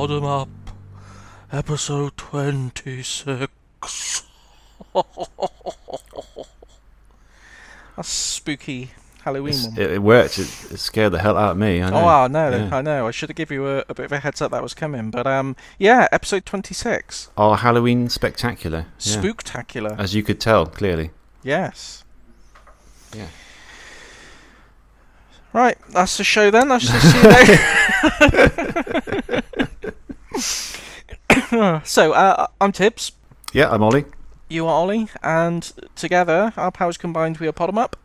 Bottom Up, episode 26. That's spooky Halloween one. It worked. It scared the hell out of me. I know. Oh, I know. Yeah. I know. I should have given you a bit of a heads up that was coming. But yeah, episode 26. Our Halloween spectacular. Spooktacular. As you could tell, clearly. Yes. Yeah. Right, that's the show then. That's just see you later. So, I'm Tibbs. Yeah, I'm Ollie. You are Ollie, and together, our powers combined, we are Podemup.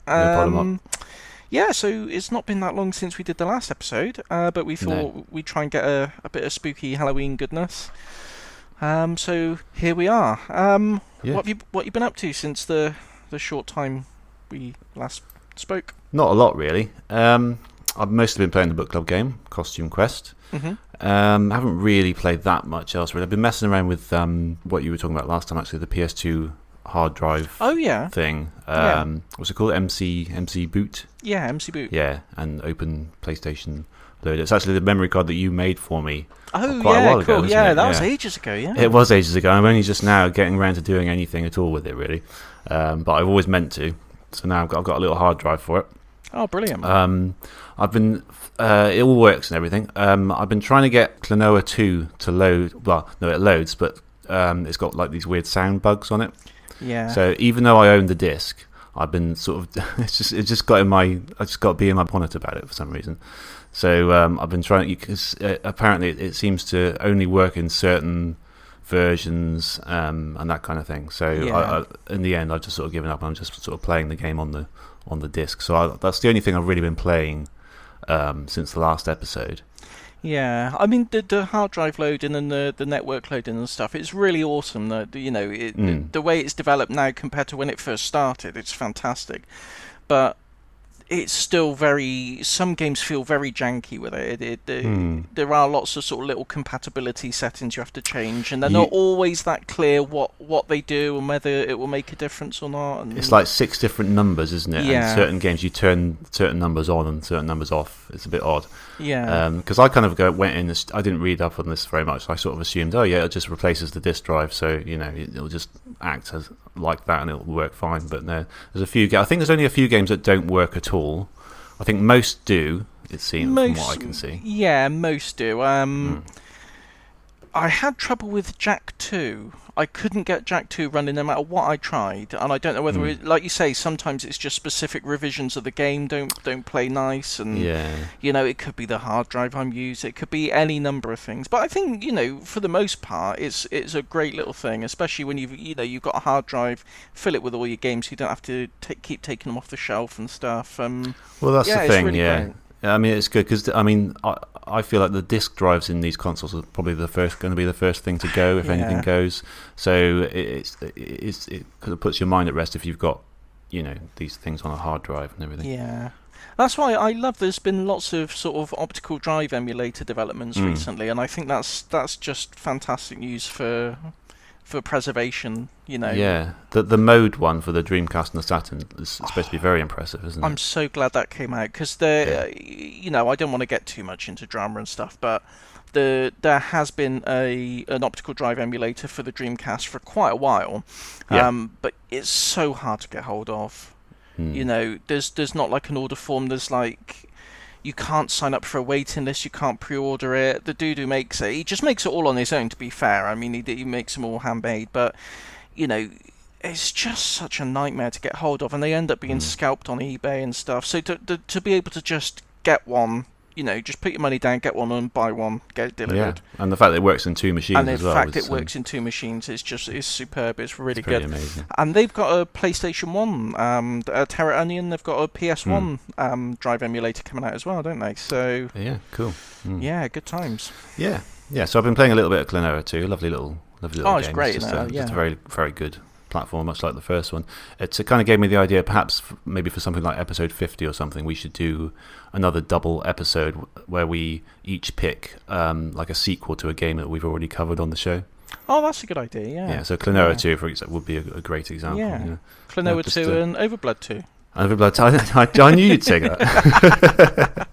Yeah, so it's not been that long since we did the last episode, but we thought we'd try and get a bit of spooky Halloween goodness. So here we are. What have you been up to since the short time we last spoke? Not a lot, really. I've mostly been playing the book club game, Costume-clad. Mm-hmm. Haven't really played that much else, really. I've been messing around with what you were talking about last time, actually, the PS2 hard drive thing. What's it called? MC Boot? Yeah, MC Boot. Yeah, and Open PlayStation Loader. It's actually the memory card that you made for me quite a while ago. Cool. Yeah, that was ages ago, yeah. It was ages ago. I'm only just now getting around to doing anything at all with it, really. But I've always meant to. So now I've got a little hard drive for it. Oh, brilliant. I've been... it all works and everything. I've been trying to get Klonoa 2 to load. Well, no, it loads, but it's got like these weird sound bugs on it. Yeah. So even though I own the disc, I've been sort of... I just got to be in my bonnet about it for some reason. So I've been trying... Because apparently it seems to only work in certain versions and that kind of thing. So in the end, I've just sort of given up. I'm just sort of playing the game on the disc. So that's the only thing I've really been playing since the last episode. Yeah, I mean the hard drive loading and the network loading and stuff. It's really awesome. That the way it's developed now compared to when it first started, it's fantastic. But it's still some games feel very janky with it. There are lots of sort of little compatibility settings you have to change, and they're not always that clear what they do and whether it will make a difference or not. And it's like 6 different numbers, isn't it? Yeah. And certain games you turn certain numbers on and certain numbers off. It's a bit odd. Yeah. Because I kind of went in. I didn't read up on this very much. I sort of assumed, it just replaces the disk drive, so it'll just act as like that and it'll work fine. But no, there's a few. I think there's only a few games that don't work at all. I think most do, it seems, from what I can see. Yeah, most do. I had trouble with Jack 2. I couldn't get Jack 2 running no matter what I tried, and I don't know whether, like you say, sometimes it's just specific revisions of the game don't play nice, and it could be the hard drive I'm using, it could be any number of things. But I think for the most part, it's a great little thing, especially when you've got a hard drive, fill it with all your games, so you don't have to keep taking them off the shelf and stuff. Well, that's the thing, really great. I mean, it's good because I feel like the disk drives in these consoles are probably going to be the first thing to go if anything goes. So it kind of puts your mind at rest if you've got these things on a hard drive and everything. Yeah. That's why I love there's been lots of sort of optical drive emulator developments recently, and I think that's just fantastic news for preservation, Yeah, the mode one for the Dreamcast and the Saturn is supposed to be very impressive, isn't it? I'm so glad that came out, because I don't want to get too much into drama and stuff, but there has been an optical drive emulator for the Dreamcast for quite a while, but it's so hard to get hold of. There's not like an order form, there's like... You can't sign up for a waiting list. You can't pre-order it. The dude who makes it, he just makes it all on his own. To be fair, I mean, he makes them all handmade. But it's just such a nightmare to get hold of, and they end up being scalped on eBay and stuff. So to be able to just get one, just put your money down, get one, and buy one, get it delivered. Yeah, and the fact that it works in 2 machines as well. And the fact it works in 2 machines is superb. It's really good. Amazing. And they've got a PlayStation 1, Terra Onion. They've got a PS1 drive emulator coming out as well, don't they? So yeah, cool. Yeah, good times. Yeah. So I've been playing a little bit of Klonoa 2. Lovely little game. It's great. Just a very, very good platform, much like the first one. It kind of gave me the idea, perhaps maybe for something like episode 50 or something, we should do another double episode where we each pick like a sequel to a game that we've already covered on the show. Oh, that's a good idea, yeah. Yeah, so Klonoa 2, for example, would be a great example. Yeah, Klonoa 2 and Overblood 2. Overblood 2, I knew you'd say that.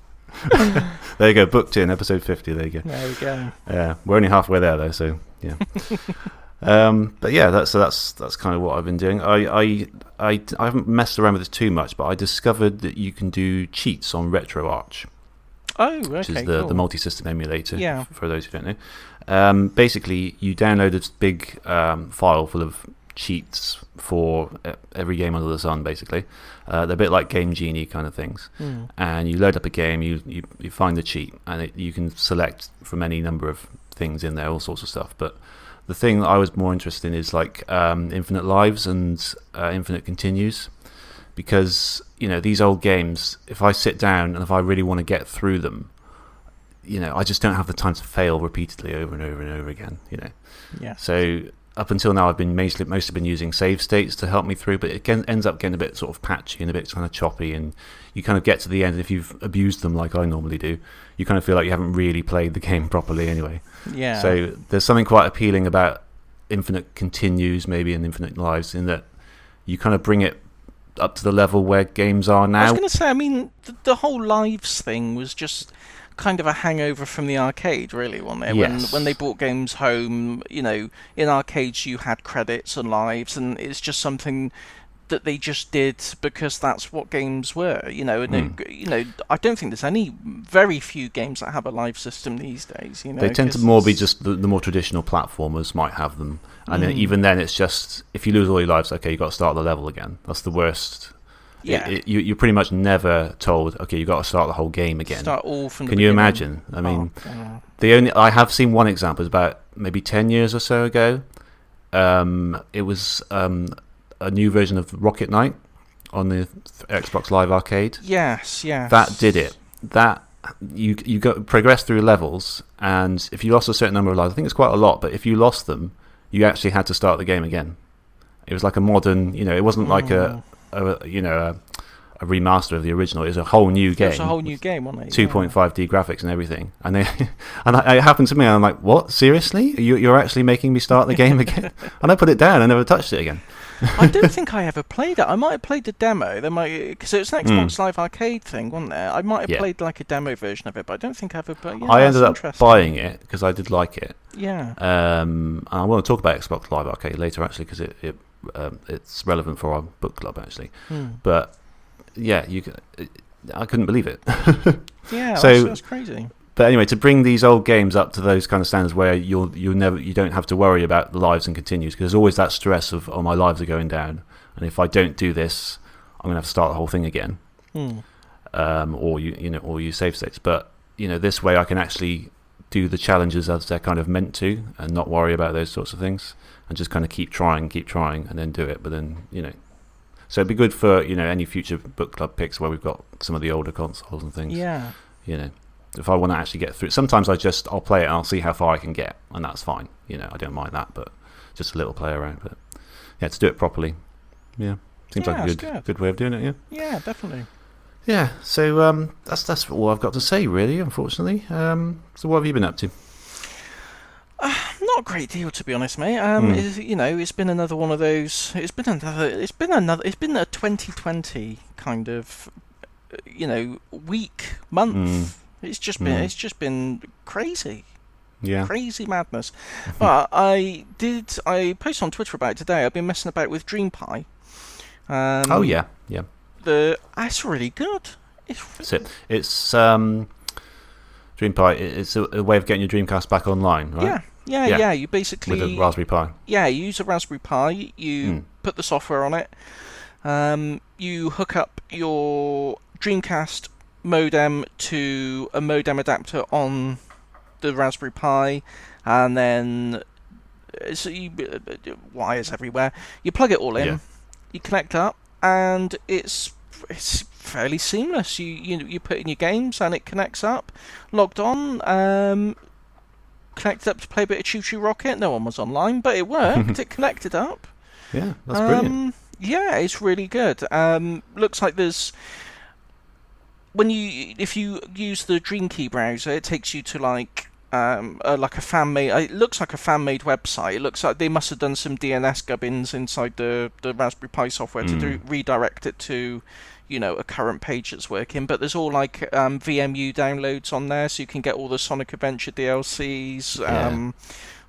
There you go, booked in, episode 50, there you go. There we go. Yeah, we're only halfway there, though, so, yeah. But yeah, that's kind of what I've been doing. I haven't messed around with this too much, but I discovered that you can do cheats on RetroArch. Oh, okay, which is cool. the multi-system emulator, Yeah. for those who don't know. Basically, you download this big file full of cheats for every game under the sun, basically. They're a bit like Game Genie kind of things. And you load up a game, you find the cheat, and you can select from any number of things in there, all sorts of stuff. But the thing that I was more interested in is like infinite lives and infinite continues. Because, these old games, if I sit down and if I really want to get through them, I just don't have the time to fail repeatedly over and over and over again, Yeah. So up until now, I've been mostly been using save states to help me through, but it ends up getting a bit sort of patchy and a bit kind of choppy, and you kind of get to the end, and if you've abused them like I normally do, you kind of feel like you haven't really played the game properly anyway. Yeah. So there's something quite appealing about infinite continues, maybe, and infinite lives, in that you kind of bring it up to the level where games are now. I was going to say, I mean, the whole lives thing was just kind of a hangover from the arcade, really, wasn't it? Yes. When they brought games home, in arcades you had credits and lives, and it's just something that they just did because that's what games were, and I don't think there's very few games that have a live system these days. They tend to more be just the more traditional platformers might have them, and then even then it's just, if you lose all your lives, okay, you got to start the level again. That's the worst. Yeah, you're pretty much never told, okay, you got to start the whole game again. Start all from the Can beginning. you imagine? I mean, I have seen one example. It's about maybe 10 years or so ago. It was a new version of Rocket Knight on the Xbox Live Arcade. Yes. That did it. That you progress through levels, and if you lost a certain number of lives, I think it's quite a lot, but if you lost them, you actually had to start the game again. It was like a modern, it wasn't like a remaster of the original. It was a whole new game. It was a whole new game, wasn't it? 2.5D graphics and everything. And it happened to me, and I'm like, what? Seriously? You're actually making me start the game again? And I put it down and never touched it again. I don't think I ever played it. I might have played the demo. Because it was an Xbox Live Arcade thing, wasn't there? I might have played like a demo version of it, but I don't think I ever played. Yeah, I ended up buying it because I did like it. Yeah. And I want to talk about Xbox Live Arcade later, actually, because it's relevant for our book club, actually. But yeah, I couldn't believe it. Yeah, so that's crazy. But anyway, to bring these old games up to those kind of standards where you don't have to worry about the lives and continues, because there's always that stress of, oh, my lives are going down, and if I don't do this, I'm going to have to start the whole thing again. Or use save states. But this way I can actually do the challenges as they're kind of meant to, and not worry about those sorts of things, and just kind of keep trying, and then do it. But then so it'd be good for any future book club picks where we've got some of the older consoles and things. Yeah. If I want to actually get through, sometimes I'll play it and I'll see how far I can get, and that's fine. I don't mind that, but just a little play around. But yeah, to do it properly, seems like a good way of doing it. Yeah, definitely. Yeah, so that's all I've got to say, really. Unfortunately, so what have you been up to? Not a great deal, to be honest, mate. It's been another one of those. It's been a 2020 kind of, week, month. It's just been crazy. Yeah. Crazy madness. But I posted on Twitter about it today. I've been messing about with DreamPie. Oh yeah. It's really good. It's DreamPie. It's a way of getting your Dreamcast back online, right? Yeah. You basically with a Raspberry Pi. Yeah, you use a Raspberry Pi. You put the software on it. You hook up your Dreamcast modem to a modem adapter on the Raspberry Pi, and then wires everywhere. You plug it all in. You connect up, and it's fairly seamless. You put in your games, and it connects up. Logged on. Connected up to play a bit of Choo Choo Rocket. No one was online, but it worked. It connected up. Yeah, that's brilliant. Yeah, it's really good. Looks like there's if you use the Dream Key browser, it takes you to like like a fan-made. It looks like a fan-made website. It looks like they must have done some DNS gubbins inside the Raspberry Pi software to redirect it to, a current page that's working. But there's all like VMU downloads on there, so you can get all the Sonic Adventure DLCs,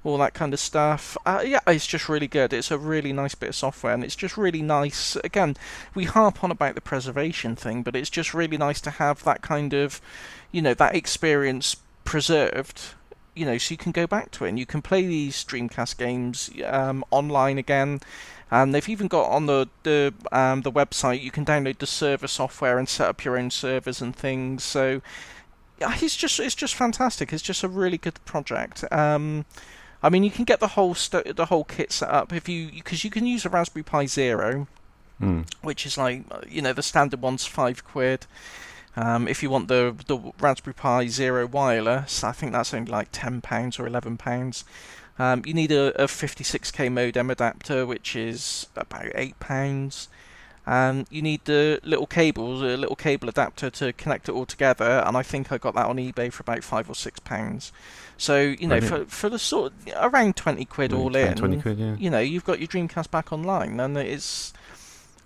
all that kind of stuff. It's just really good. It's a really nice bit of software, and it's just really nice. Again, we harp on about the preservation thing, but it's just really nice to have that kind of, that experience preserved, so you can go back to it and you can play these Dreamcast games online again. And they've even got on the website, you can download the server software and set up your own servers and things. So it's just fantastic. It's just a really good project. I mean, you can get the whole kit set up because you can use a Raspberry Pi Zero, which is like the standard one's £5. If you want the Raspberry Pi Zero wireless, I think that's only like £10 or £11. You need a 56k modem adapter, which is about £8. You need the little cable adapter to connect it all together, and I think I got that on eBay for about £5 or £6. So for the sort of around £20 all in, 20 quid, yeah. You've got your Dreamcast back online, and it's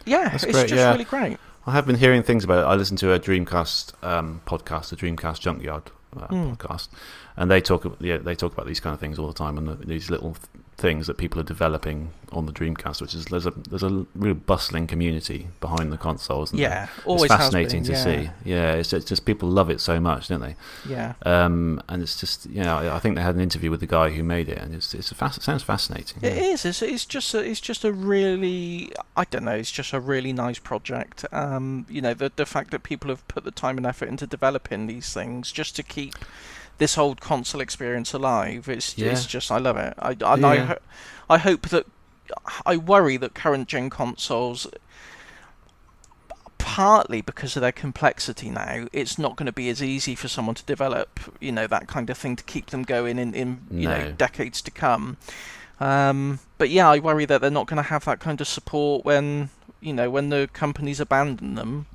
That's it's great, just really great. I have been hearing things about it. I listen to a Dreamcast podcast, the Dreamcast Junkyard podcast, and they talk about these kind of things all the time, and these little things that people are developing on the Dreamcast, which is there's a real bustling community behind the consoles. Always it's fascinating has been, to see. Yeah, it's just people love it so much, don't they? Yeah. And it's just I think they had an interview with the guy who made it, and it sounds fascinating. It is. It's just a really, I don't know. It's just a really nice project. The fact that people have put the time and effort into developing these things just to keep this old console experience alive. It's just, I love it. I hope that, I worry that current gen consoles, partly because of their complexity now, it's not going to be as easy for someone to develop, that kind of thing to keep them going in decades to come. But yeah, I worry that they're not going to have that kind of support when the companies abandon them.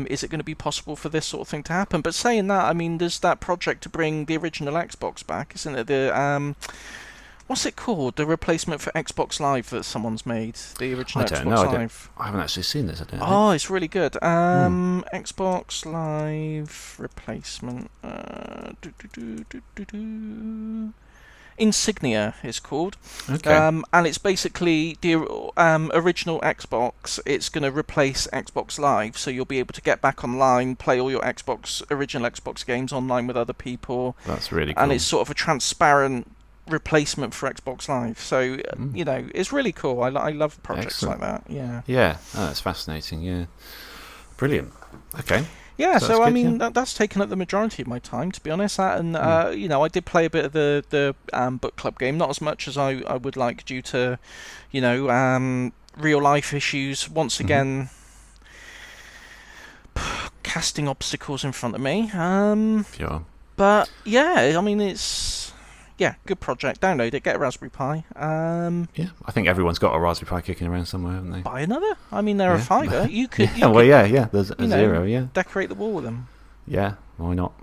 Is it going to be possible for this sort of thing to happen? But saying that, I mean, there's that project to bring the original Xbox back, isn't it? The what's it called? The replacement for Xbox Live that someone's made. The original Xbox Live. I haven't actually seen this. I don't know. Oh, it's really good. Xbox Live replacement. Insignia is called. Okay. And it's basically the original Xbox. It's going to replace Xbox Live, so you'll be able to get back online, play all your original Xbox games online with other people. That's really cool. And it's sort of a transparent replacement for Xbox Live. So, it's really cool. I love projects like that. Yeah. Yeah. Oh, that's fascinating. Yeah. Brilliant. Okay. Yeah, so I mean, that's taken up the majority of my time, to be honest. And I did play a bit of the book club game, not as much as I would like due to, real life issues. Once again, casting obstacles in front of me. Sure. But yeah, I mean, it's good project. Download it, get a Raspberry Pi. Yeah, I think everyone's got a Raspberry Pi kicking around somewhere, haven't they? Buy another. I mean, they're a £5. You could. There's a Zero. Yeah. Decorate the wall with them. Yeah, why not?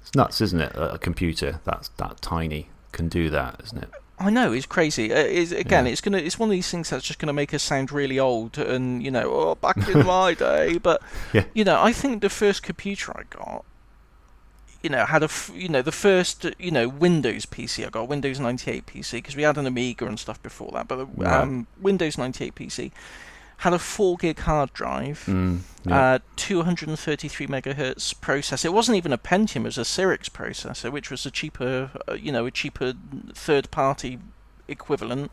It's nuts, isn't it? A computer that's that tiny can do that, isn't it? I know, it's crazy. It's one of these things that's just gonna make us sound really old, and back in my day. But I think the first computer I got, had the first, Windows PC. I got a Windows 98 PC because we had an Amiga and stuff before that. But the Windows 98 PC had a 4 gig hard drive, 233 megahertz processor. It wasn't even a Pentium; it was a Cyrix processor, which was a cheaper third-party equivalent.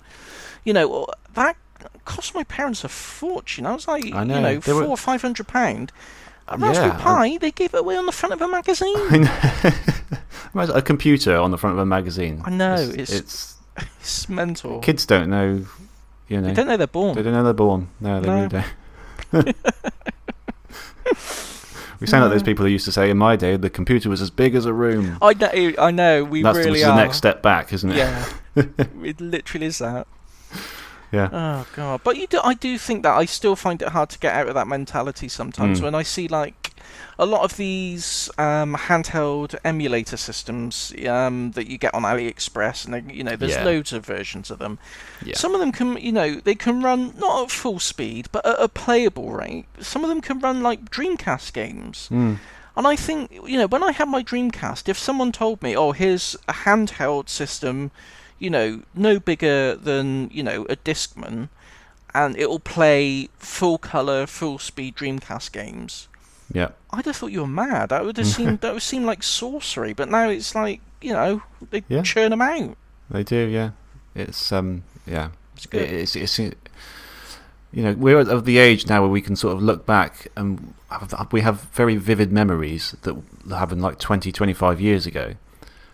That cost my parents a fortune. I was like, £400 or £500. A Raspberry Pi, they gave it away on the front of a magazine. I know. A computer on the front of a magazine. I know. It's mental. Kids don't know, They don't know they're born. They don't know they're born. No, they really don't. We sound like those people who used to say, in my day, the computer was as big as a room. I know. That's the next step back, isn't it? Yeah. It literally is that. Yeah. Oh God! But I do think that I still find it hard to get out of that mentality sometimes when I see like a lot of these handheld emulator systems that you get on AliExpress, and there's loads of versions of them. Yeah. Some of them can, they can run not at full speed, but at a playable rate. Some of them can run like Dreamcast games. Mm. And I think, when I had my Dreamcast, if someone told me, oh, here's a handheld system, no bigger than, a Discman, and it'll play full colour, full speed Dreamcast games. Yeah. I'd have thought you were mad. That would seem like sorcery. But now it's like, they churn them out. They do, yeah. It's It's good. It's we're of the age now where we can sort of look back and we have very vivid memories that happened like 20, 25 years ago.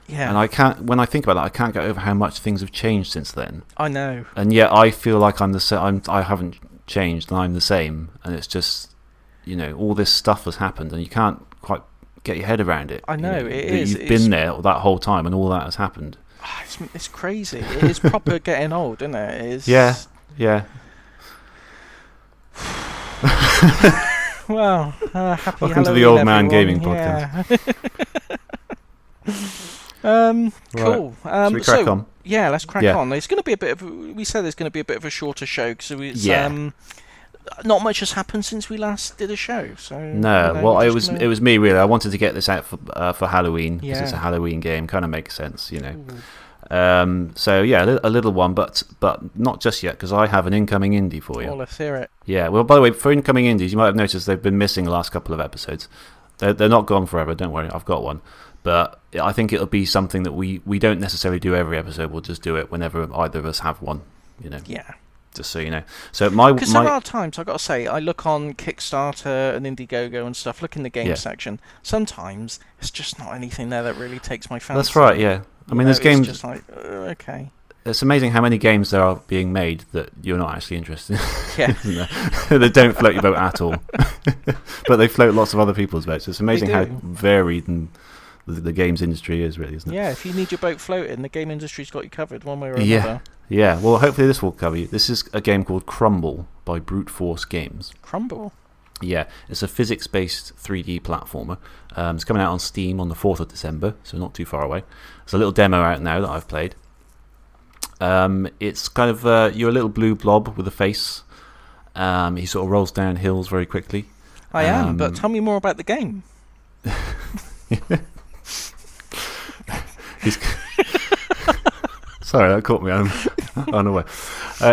Yeah. And when I think about that, I can't get over how much things have changed since then. I know. And yet I feel like I'm the same. I haven't changed, and I'm the same. And it's just, all this stuff has happened, and you can't quite get your head around it. I know, it is. You've been there that whole time, and all that has happened. It's crazy. It is proper getting old, isn't it? It is. Yeah. Well, happy Welcome Halloween, to the Old Man everyone. Gaming Podcast. Cool. Should we crack on? Yeah, let's crack on. It's going to be we said there's going to be a bit of a shorter show, so it's not much has happened since we last did a show. So no, it was me really. I wanted to get this out for Halloween because it's a Halloween game. Kind of makes sense, So a little one, but not just yet, because I have an incoming indie for you. Oh, let's hear it. Yeah. Well, by the way, for incoming indies, you might have noticed they've been missing the last couple of episodes. They're not gone forever. Don't worry, I've got one. But I think it'll be something that we don't necessarily do every episode. We'll just do it whenever either of us have one. Yeah. Just so you know. So because there are times, I've got to say, I look on Kickstarter and Indiegogo and stuff, look in the game section. Sometimes it's just not anything there that really takes my fancy. That's right, yeah. I mean, there's games... It's just like, okay. It's amazing how many games there are being made that you're not actually interested in. Yeah. They don't float your boat at all. But they float lots of other people's boats. It's amazing how varied and the games industry is, really, isn't it? Yeah, if you need your boat floating, the game industry's got you covered one way or another. Yeah, well, hopefully this will cover you. This is a game called Crumble by Brute Force Games. Crumble? Yeah, it's a physics-based 3D platformer. It's coming out on Steam on the 4th of December, so not too far away. There's a little demo out now that I've played. It's kind of, you're a little blue blob with a face. He sort of rolls down hills very quickly. I am, but tell me more about the game. Sorry, that caught me unaware.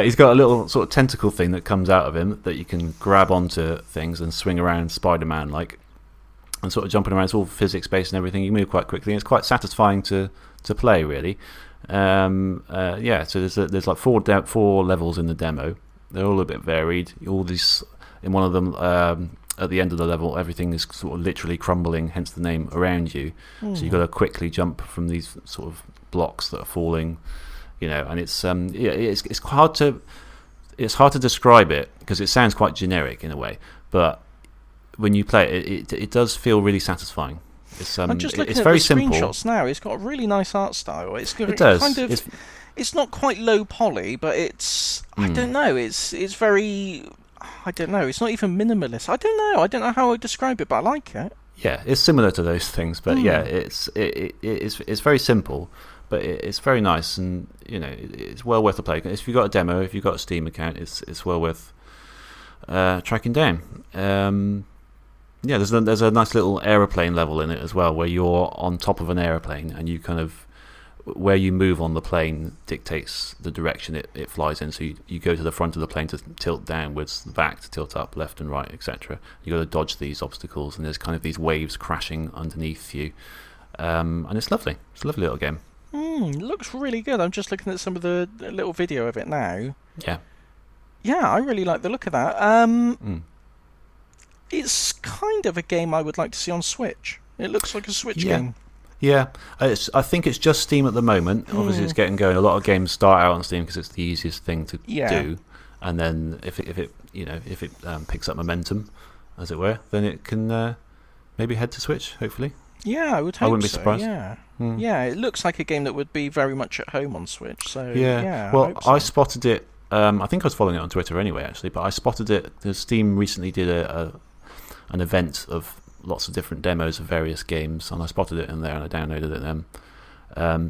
He's got a little sort of tentacle thing that comes out of him that you can grab onto things and swing around Spider-Man like, and sort of jumping around. It's all physics-based and everything. You move quite quickly, and it's quite satisfying to play, really. So there's like four levels in the demo. They're all a bit varied. All these, in one of them, at the end of the level, everything is sort of literally crumbling, hence the name, around you. So you've got to quickly jump from these sort of blocks that are falling, and it's hard to describe it because it sounds quite generic in a way, but when you play it does feel really satisfying. I'm just looking it's at very the simple. Screenshots now. It's got a really nice art style. It does. Kind of, it's not quite low poly, but it's I don't know. It's very. I don't know. It's not even minimalist. I don't know. I don't know how I describe it, but I like it. Yeah, it's similar to those things, but it's very simple, but it's very nice, and it's well worth a play. If you've got a demo, if you've got a Steam account, it's well worth tracking down. There's a nice little aeroplane level in it as well, where you're on top of an aeroplane, and you kind of where you move on the plane dictates the direction it flies in. So you go to the front of the plane to tilt downwards, the back to tilt up, left and right, etc. You got to dodge these obstacles, and there's kind of these waves crashing underneath you, and it's lovely. It's a lovely little game. It looks really good. I'm just looking at some of the little video of it now. Yeah, I really like the look of that. It's kind of a game I would like to see on Switch. It looks like a Switch game. Yeah, I think it's just Steam at the moment. Obviously, it's getting going. A lot of games start out on Steam because it's the easiest thing to do, and then if it picks up momentum, as it were, then it can maybe head to Switch. Hopefully. Yeah, I would hope so. I wouldn't be surprised. Yeah, it looks like a game that would be very much at home on Switch. So well, I spotted it. I think I was following it on Twitter anyway, actually. But I spotted it because Steam recently did an event of lots of different demos of various games, and I spotted it in there and I downloaded it then.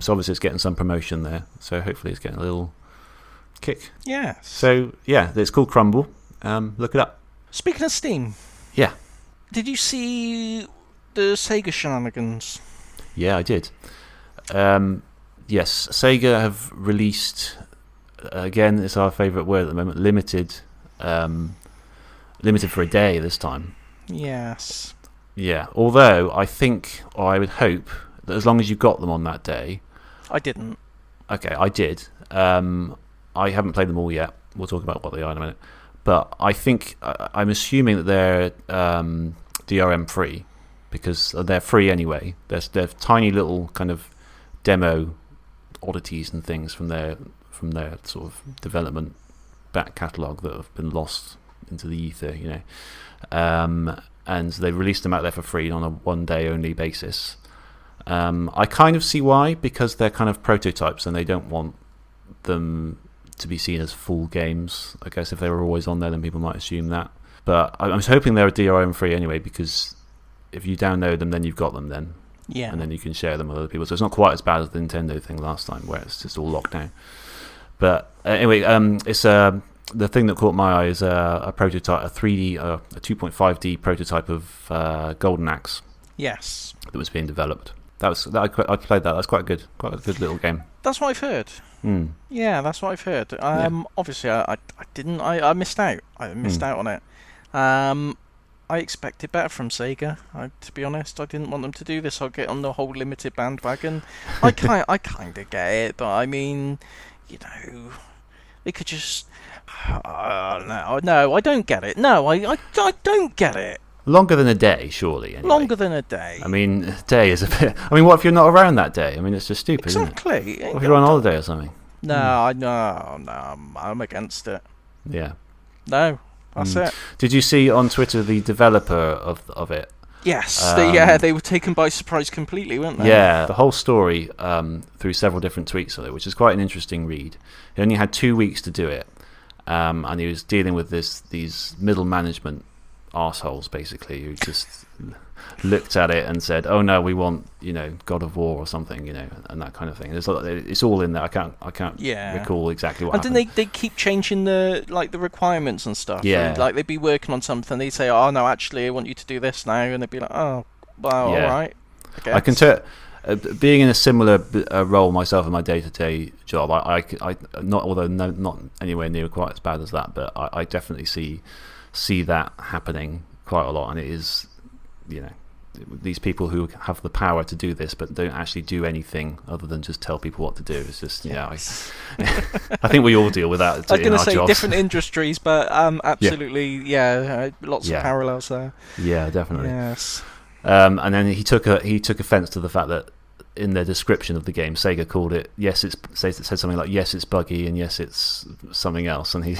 So obviously it's getting some promotion there, so hopefully it's getting a little kick. Yes. So yeah, it's called Crumble. Look it up. Speaking of Steam, Yeah. did you see the Sega shenanigans? Yeah, I did. Yes, Sega have released, again, it's our favourite word at the moment, limited for a day this time. Yes. Yeah, although I think, or I would hope, that as long as you got them on that day... I didn't. Okay, I did. I haven't played them all yet. We'll talk about what they are in a minute. But I think, I'm assuming that they're DRM free, because they're free anyway. They're tiny little kind of demo oddities and things from their sort of development back catalogue that have been lost into the ether, you know. And they released them out there for free on a one-day only basis. I kind of see why, because they're kind of prototypes and they don't want them to be seen as full games. I guess if they were always on there, then people might assume that. But I was hoping they were DRM free anyway, because if you download them, then you've got them then. Yeah. And then you can share them with other people. So it's not quite as bad as the Nintendo thing last time, where it's just all locked down. But anyway, it's the thing that caught my eye is a prototype, a 3D, a 2.5D prototype of Golden Axe. Yes. That was being developed. I played that. That's quite a good little game. That's what I've heard. Yeah, that's what I've heard. Obviously, I didn't. I missed out. I missed out on it. I expected better from Sega. To be honest, I didn't want them to do this. I'll get on the whole limited bandwagon. I kind of get it, but I mean, you know, they could just. No, I don't get it. No, I don't get it. Longer than a day, surely. Anyway. Longer than a day. I mean, a day is a bit... I mean, what if you're not around that day? I mean, it's just stupid, exactly. Isn't it? What if you're on holiday or something? No, I'm against it. Yeah. No, that's it. Did you see on Twitter the developer of it? Yes, they were taken by surprise completely, weren't they? Yeah, the whole story through several different tweets of it, which is quite an interesting read. He only had 2 weeks to do it, and he was dealing with these middle management arseholes, basically, who just looked at it and said, "Oh no, we want, you know, God of War or something, you know," and that kind of thing. It's all in there. I can't recall exactly what happened. And then they keep changing the requirements and stuff. Yeah. And, like they'd be working on something, they'd say, "Oh no, actually, I want you to do this now," and they'd be like, "Oh, well, Yeah. all right." Okay. I can tell. Being in a similar role myself in my day-to-day job, I not, although not anywhere near quite as bad as that, but I definitely see that happening quite a lot, and it is, you know, these people who have the power to do this but don't actually do anything other than just tell people what to do. It's just, I think we all deal with that. I was going to say jobs. different industries, but absolutely, lots of parallels there. Yeah, definitely. Yes. And then he took offence to the fact that in their description of the game, Sega called it, it said something like, yes, it's buggy, and yes, it's something else, and he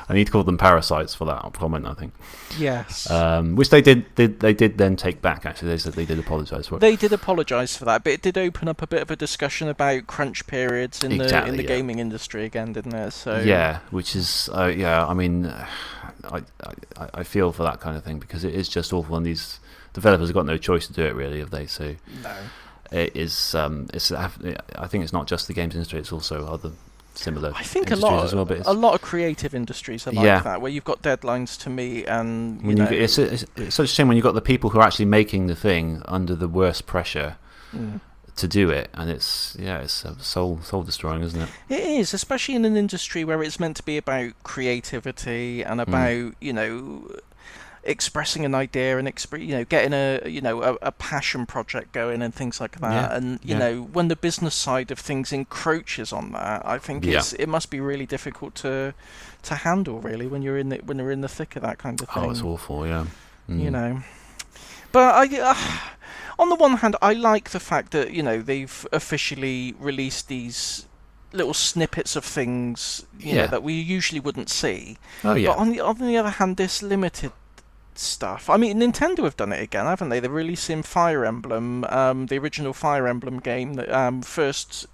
I need to call them parasites for that comment, I think. Yes. Which they did then take back, actually. They said they did apologise for it. They did apologise for that, but it did open up a bit of a discussion about crunch periods in the gaming industry again, didn't it? So yeah, which is I mean, I feel for that kind of thing, because it is just awful, and these developers have got no choice to do it, really, have they? So no. It is. I think it's not just the games industry; it's also other similar. I think industries as well, a lot of creative industries are like that, where you've got deadlines to meet, and it's such a shame when you've got the people who are actually making the thing under the worst pressure to do it, and it's soul destroying, isn't it? It is, especially in an industry where it's meant to be about creativity and about expressing an idea and getting a passion project going and things like that. When the business side of things encroaches on that, I think it must be really difficult to handle, really, when you're in the thick of that kind of thing. Oh, it's awful, yeah. You know, but on the one hand, I like the fact that they've officially released these little snippets of things that we usually wouldn't see. Oh yeah. But on the other hand, this limited stuff. I mean, Nintendo have done it again, haven't they? They're releasing Fire Emblem, the original Fire Emblem game, that first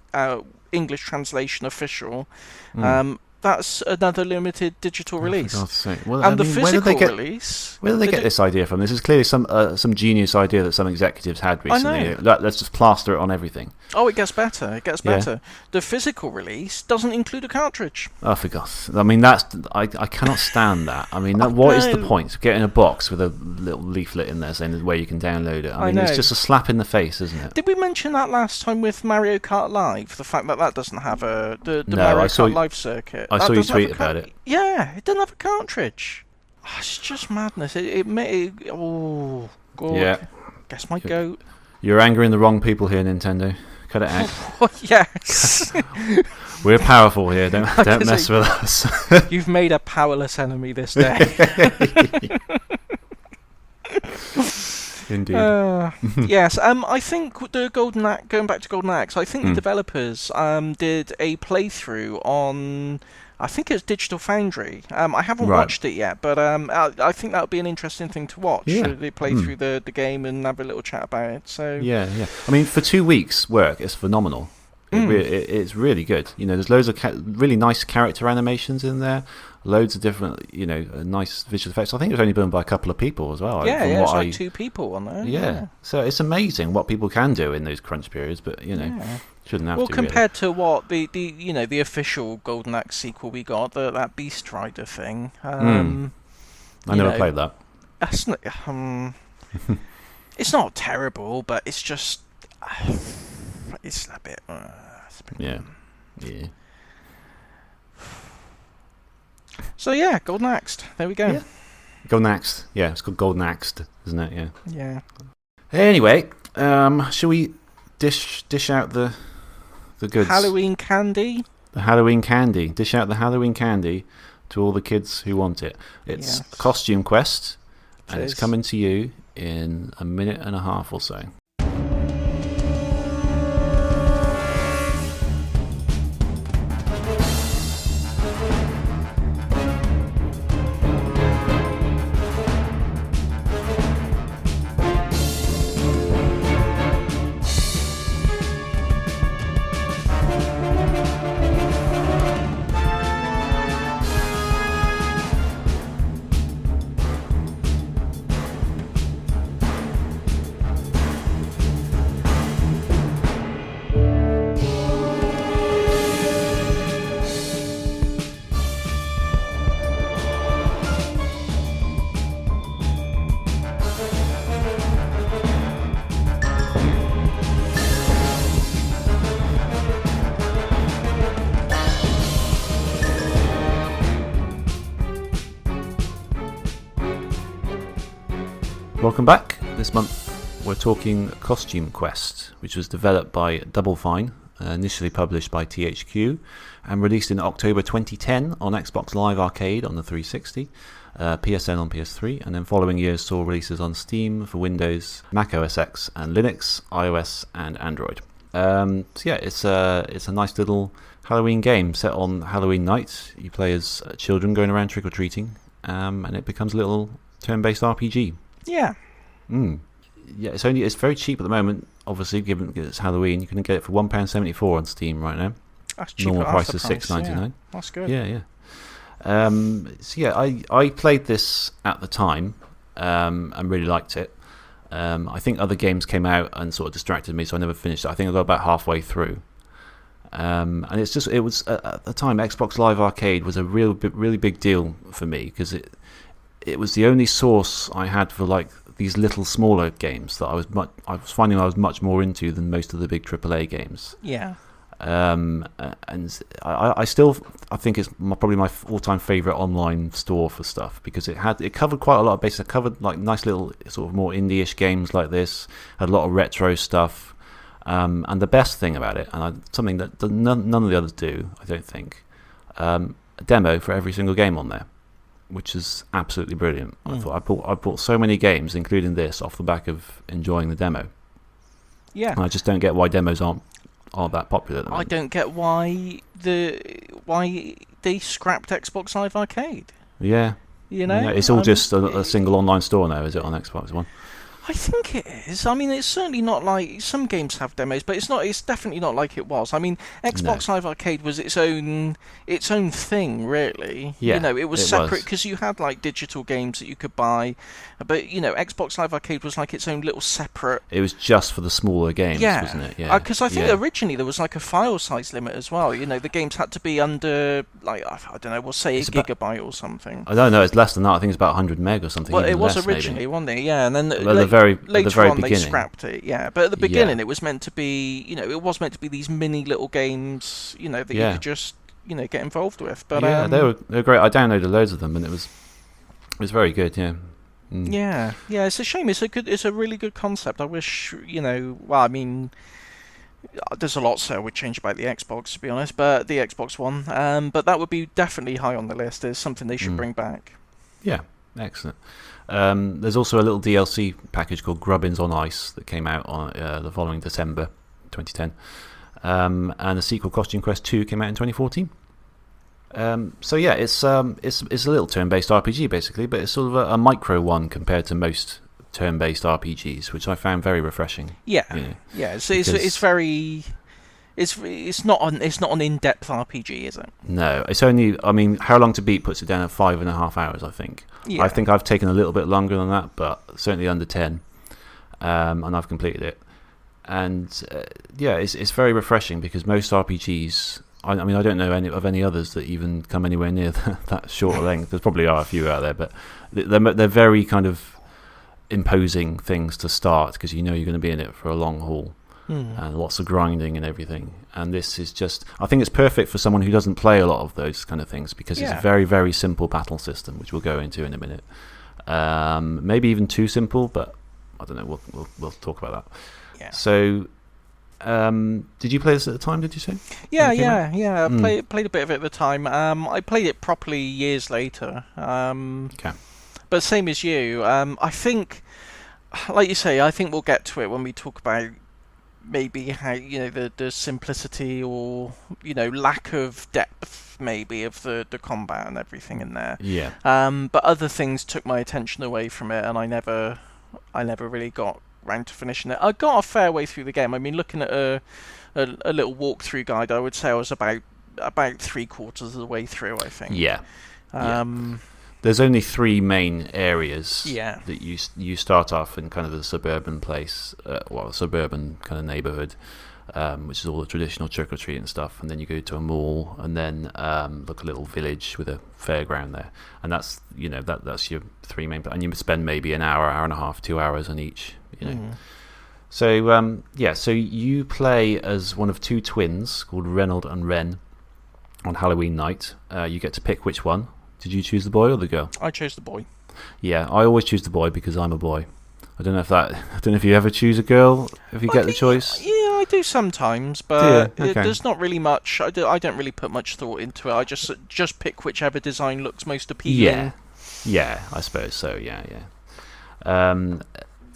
English translation official. That's another limited digital release. For God's sake. Well, And the physical release... Where did they get this idea from? This is clearly some genius idea that some executives had recently. Let's just plaster it on everything. Oh, it gets better. It gets better. The physical release doesn't include a cartridge. Oh, for God's sake. I mean, I cannot stand that. I mean, what is the point of getting a box with a little leaflet in there saying where you can download it? I mean, it's just a slap in the face, isn't it? Did we mention that last time with Mario Kart Live? The fact that doesn't have the Mario Kart Live circuit. I saw you tweet about it. Yeah, it doesn't have a cartridge. Oh, it's just madness. Oh, God. Yeah. Guess my goat. You're angering the wrong people here, Nintendo. Cut it out. Yes. We're powerful here. Don't mess with us. You've made a powerless enemy this day. Indeed. Yes. I think the going back to Golden Axe, I think the developers did a playthrough on, I think it's Digital Foundry. I haven't watched it yet, but I think that would be an interesting thing to watch. Yeah. They play through the game and have a little chat about it. So yeah. I mean, for 2 weeks' work, it's phenomenal. It's really good. There's loads of really nice character animations in there. Loads of different, nice visual effects. I think it was only done by a couple of people as well. Yeah, it's like 2 people on there. Yeah, so it's amazing what people can do in those crunch periods, but, shouldn't have to. Well, compared to what the official Golden Axe sequel we got, that Beast Rider thing. I never played that. That's not, it's not terrible, but it's just it's a bit. Yeah. So yeah, Golden Axed. There we go. Yeah. Golden Axed. Yeah, it's called Golden Axed, isn't it? Yeah. Yeah. Anyway, shall we dish out the goods? Halloween candy. The Halloween candy. Dish out the Halloween candy to all the kids who want it. It's Costume Quest, and it's coming to you in a minute and a half or so. Welcome back. This month we're talking Costume Quest, which was developed by Double Fine, initially published by THQ, and released in October 2010 on Xbox Live Arcade on the 360, PSN on PS3, and then following years saw releases on Steam for Windows, Mac OS X and Linux, iOS and Android. So yeah, it's a nice little Halloween game set on Halloween night. You play as children going around trick-or-treating, and it becomes a little turn-based RPG. Yeah. Yeah, it's very cheap at the moment. Obviously, given it's Halloween, you can get it for £1.74 on Steam right now. That's cheap. Normal price is $6.99. Yeah. That's good. Yeah. So yeah, I played this at the time and really liked it. I think other games came out and sort of distracted me, so I never finished it. I think I got about halfway through. And it was at the time Xbox Live Arcade was a really big deal for me because it was the only source I had for like these little smaller games that I was finding I was much more into than most of the big AAA games. Yeah. And I think it's probably my all-time favorite online store for stuff because it covered quite a lot of bases. It covered like nice little sort of more indie-ish games like this. Had a lot of retro stuff. And the best thing about it, and something that none of the others do, I don't think, a demo for every single game on there, which is absolutely brilliant. I thought I bought so many games, including this, off the back of enjoying the demo. Yeah, and I just don't get why demos aren't that popular at the moment. I don't get why they scrapped Xbox Live Arcade. Yeah, you know, it's all just a single online store now, is it, on Xbox One? I think it is. I mean, it's certainly not like some games have demos, but it's not. It's definitely not like it was. I mean, No. Xbox Live Arcade was its own thing, really. Yeah, It was it separate was. because you had like digital games that you could buy, but Xbox Live Arcade was like its own little separate. It was just for the smaller games, Yeah, wasn't it? Yeah. because I think originally there was like a file size limit as well. The games had to be under like I don't know, we'll say It's a about, gigabyte or something. I don't know. It's less than that. I think it's about 100 meg or something. Well, Even it was less, originally, maybe. wasn't it? Yeah, and then Well, at the later very on they beginning. scrapped it. Yeah, but at the beginning it was meant to be, it was meant to be these mini little games, that you could just, get involved with. But yeah, they were great. I downloaded loads of them, and it was very good. Yeah. Mm. Yeah. It's a shame. It's a really good concept. I wish, well, I mean, there's a lot I would change about the Xbox, to be honest, but the Xbox One. But that would be definitely high on the list. It's something they should bring back. Yeah, excellent. There's also a little DLC package called Grubbins on Ice that came out on the following December 2010. And the sequel, Costume Quest 2, came out in 2014. So yeah, it's a little turn-based RPG basically, but it's sort of a micro one compared to most turn-based RPGs, which I found very refreshing. Yeah. It's very. It's not an in-depth RPG, is it? No, it's only. I mean, How Long to Beat puts it down at 5.5 hours, I think. Yeah. I think I've taken a little bit longer than that, but certainly under 10, and I've completed it. And yeah, it's very refreshing because most RPGs. I mean, I don't know any others that even come anywhere near that short length. There probably are a few out there, but they're very kind of imposing things to start because you're going to be in it for a long haul. And lots of grinding and everything. And this is just... I think it's perfect for someone who doesn't play a lot of those kind of things because it's a very, very simple battle system, which we'll go into in a minute. Maybe even too simple, but I don't know. We'll talk about that. Yeah. So, did you play this at the time, did you say? Yeah. I played a bit of it at the time. I played it properly years later. Okay. But same as you. I think, like you say, I think we'll get to it when we talk about maybe how the simplicity or lack of depth maybe of the combat and everything in there. Yeah. But other things took my attention away from it, and I never really got round to finishing it. I got a fair way through the game. I mean, looking at a little walkthrough guide, I would say I was about 3/4 of the way through, I think. Yeah. There's only 3 main areas that you start off in kind of a suburban place, a suburban kind of neighborhood, which is all the traditional trick-or-treat and stuff, and then you go to a mall, and then look a little village with a fairground there, and that's that's your 3 main, and you spend maybe an hour and a half, 2 hours on each, So so you play as one of 2 twins called Reynold and Ren on Halloween night. You get to pick which one. Did you choose the boy or the girl? I chose the boy. Yeah, I always choose the boy because I'm a boy. I don't know if you ever choose a girl if you get the choice. Yeah, I do sometimes, but there's not really much. I don't really put much thought into it. I just pick whichever design looks most appealing. Yeah, I suppose so. Yeah.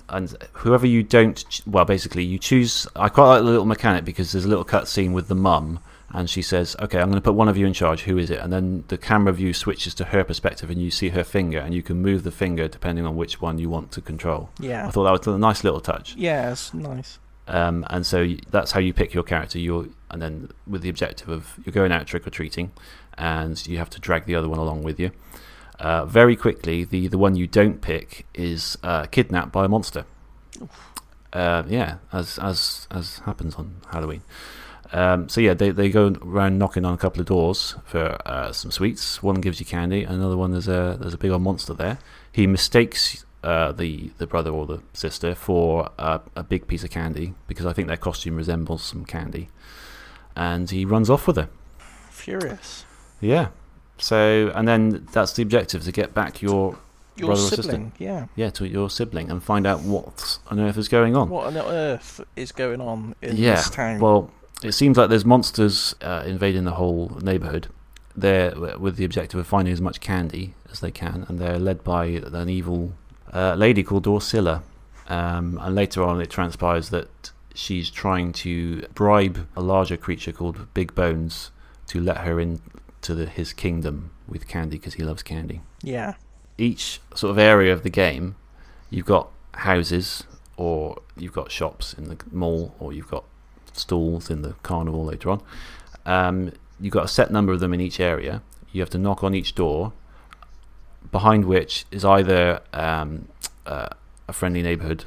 And whoever you don't, basically you choose. I quite like the little mechanic because there's a little cutscene with the mum. And she says, okay, I'm going to put one of you in charge. Who is it? And then the camera view switches to her perspective and you see her finger and you can move the finger depending on which one you want to control. Yeah. I thought that was a nice little touch. Yeah, it's nice. And so that's how you pick your character. And then with the objective of you're going out trick-or-treating and you have to drag the other one along with you. Very quickly, the one you don't pick is kidnapped by a monster. As happens on Halloween. They go around knocking on a couple of doors for some sweets. One gives you candy, another one there's a big old monster there. He mistakes the brother or the sister for a big piece of candy because I think their costume resembles some candy, and he runs off with her. Furious. Yeah. So and then that's the objective, to get back your brother sibling, or sister. Yeah, to your sibling and find out what on earth is going on. What on earth is going on in this town? Well, it seems like there's monsters invading the whole neighborhood. They're with the objective of finding as much candy as they can, and they're led by an evil lady called Dorsilla. And later on, it transpires that she's trying to bribe a larger creature called Big Bones to let her into his kingdom with candy because he loves candy. Yeah. Each sort of area of the game, you've got houses, or you've got shops in the mall, or you've got stalls in the carnival later on. You've got a set number of them in each area. You have to knock on each door, behind which is either a friendly neighbourhood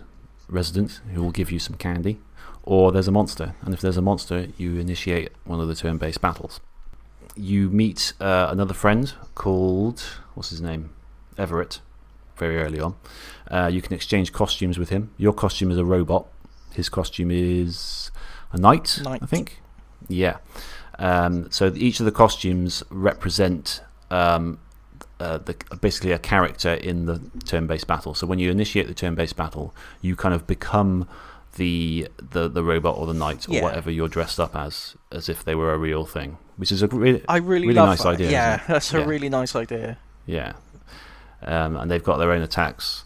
resident who will give you some candy, or there's a monster. And if there's a monster, you initiate one of the turn-based battles. You meet another friend called, what's his name? Everett, very early on. You can exchange costumes with him. Your costume is a robot. His costume is a knight. I think. Yeah. So each of the costumes represent basically a character in the turn-based battle. So when you initiate the turn-based battle, you kind of become the robot or the knight or whatever you're dressed up as if they were a real thing, which is a really nice idea. Yeah, that's a really nice idea. Yeah. And they've got their own attacks.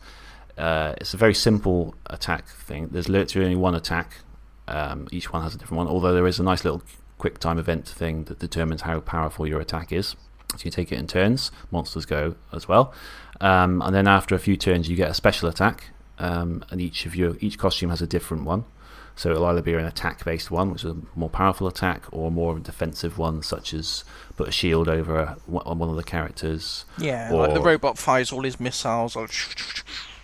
It's a very simple attack thing. There's literally only one attack. Each one has a different one, although there is a nice little quick time event thing that determines how powerful your attack is. So you take it in turns. Monsters go as well. And then after a few turns, you get a special attack. And each costume has a different one. So it'll either be an attack-based one, which is a more powerful attack, or more of a defensive one, such as put a shield over one of the characters. Yeah, like the robot fires all his missiles.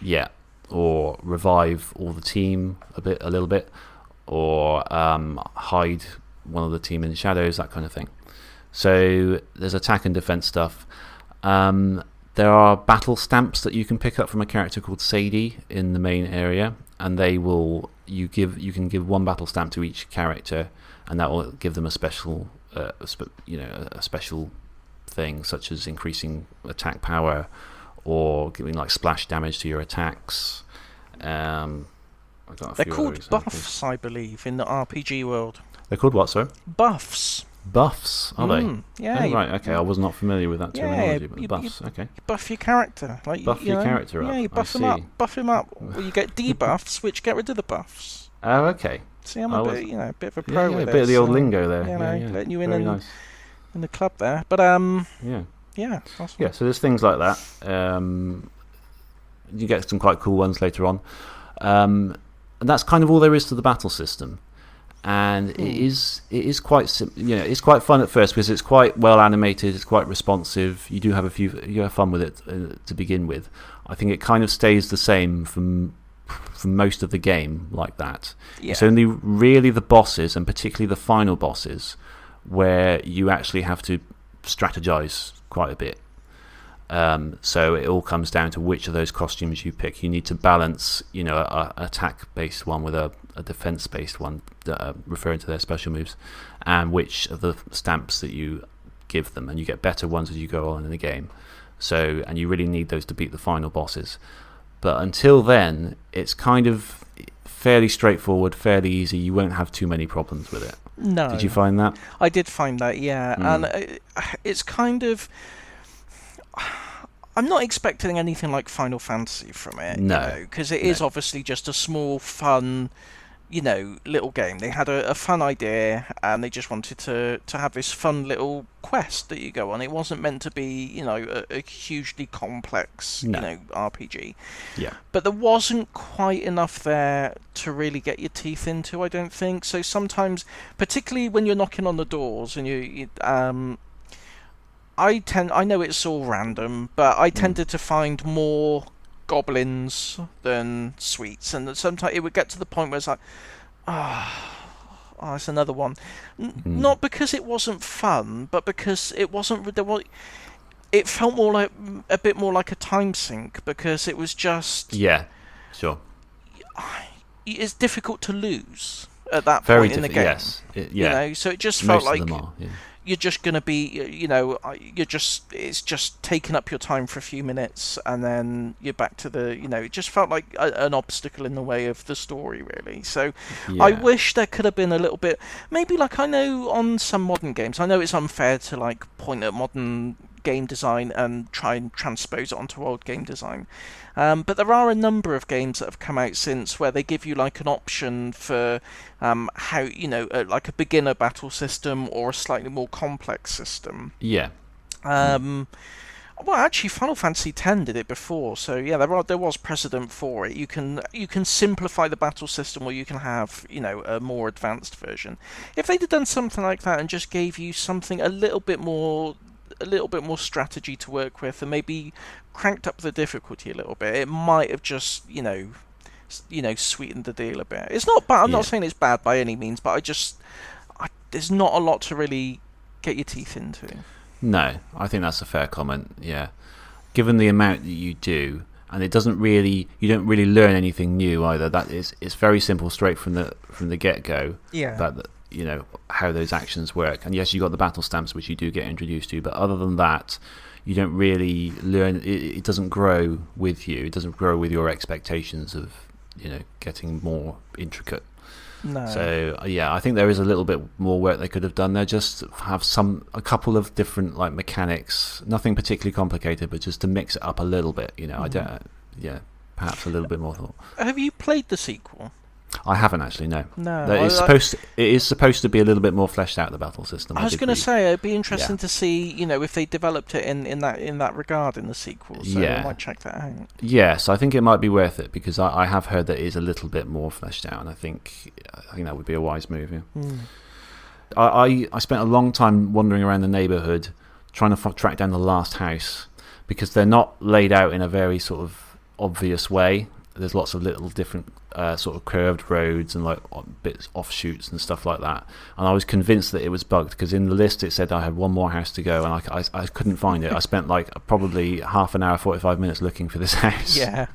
Yeah, or revive all the team a little bit, or hide one of the team in the shadows, that kind of thing. So there's attack and defense stuff. There are battle stamps that you can pick up from a character called Sadie in the main area, and you can give one battle stamp to each character, and that will give them a special a special thing, such as increasing attack power or giving like splash damage to your attacks. They're called buffs, I believe, in the RPG world. They're called what, sir? Buffs. Buffs, are they? Yeah. Oh, right, okay. I was not familiar with that terminology, but buffs, okay. You buff your character. Buff your character up. Yeah, you buff him up. Buff him up. Well, you get debuffs, which get rid of the buffs. Oh, okay. See, I'm a bit of a pro with a bit of the old lingo there. Letting you in nice. in the club there. But yeah. So there's things like that. You get some quite cool ones later on, and that's kind of all there is to the battle system. And it is quite it's quite fun at first because it's quite well animated, it's quite responsive. You have fun with it to begin with. I think it kind of stays the same from most of the game like that. Yeah. It's only really the bosses, and particularly the final bosses, where you actually have to strategize quite a bit. So it all comes down to which of those costumes you pick. You need to balance, an attack-based one with a defense-based one, referring to their special moves, and which of the stamps that you give them. And you get better ones as you go on in the game. And you really need those to beat the final bosses. But until then, it's kind of fairly straightforward, fairly easy. You won't have too many problems with it. No. Did you find that? I did find that, yeah. And it's kind of... I'm not expecting anything like Final Fantasy from it. No. Because it is obviously just a small, fun, little game. They had a fun idea, and they just wanted to have this fun little quest that you go on. It wasn't meant to be, a hugely complex, RPG. Yeah. But there wasn't quite enough there to really get your teeth into, I don't think. So sometimes, particularly when you're knocking on the doors and I know it's all random, but I tended to find more goblins than sweets, and sometimes it would get to the point where it's like, it's another one. Not because it wasn't fun, but because it wasn't. It felt more like a bit more like a time sink, because it was just. Yeah, sure. It's difficult to lose at that Very point in the game. Yes. So it just felt Most like. of them are, yeah. You're just going to be, it's just taking up your time for a few minutes, and then you're back to it just felt like an obstacle in the way of the story, really. So I wish there could have been a little bit, maybe like I know on some modern games, I know it's unfair to like point at modern game design and try and transpose it onto old game design. But there are a number of games that have come out since where they give you like an option for how like a beginner battle system or a slightly more complex system. Yeah. Well, actually, Final Fantasy X did it before, so yeah, there was precedent for it. You can simplify the battle system, or you can have a more advanced version. If they'd have done something like that and just gave you something a little bit more strategy to work with, and maybe cranked up the difficulty a little bit, it might have just sweetened the deal a bit. It's not bad. I'm Yeah. not saying it's bad by any means, but there's not a lot to really get your teeth into. No, I think that's a fair comment. Yeah, given the amount that you do, and you don't really learn anything new either. It's very simple, straight from the get go. Yeah. About how those actions work. And yes, you got the battle stamps, which you do get introduced to, but other than that, you don't really learn. It doesn't grow with you. It doesn't grow with your expectations of getting more intricate. No. So yeah, I think there is a little bit more work they could have done there. Just have a couple of different mechanics, nothing particularly complicated, but just to mix it up a little bit. I don't. Yeah, perhaps a little bit more thought. Have you played the sequel? I haven't actually. No. No. It is supposed to be a little bit more fleshed out, the battle system. I was going to say it'd be interesting to see, if they developed it in that regard in the sequel. So I might check that out. Yes, I think it might be worth it, because I have heard that it is a little bit more fleshed out, and I think that would be a wise move. Yeah. I spent a long time wandering around the neighbourhood trying to track down the last house, because they're not laid out in a very sort of obvious way. There's lots of little different sort of curved roads and bits offshoots and stuff like that. And I was convinced that it was bugged, because in the list it said I had one more house to go, and I couldn't find it. I spent probably half an hour, 45 minutes looking for this house. Yeah.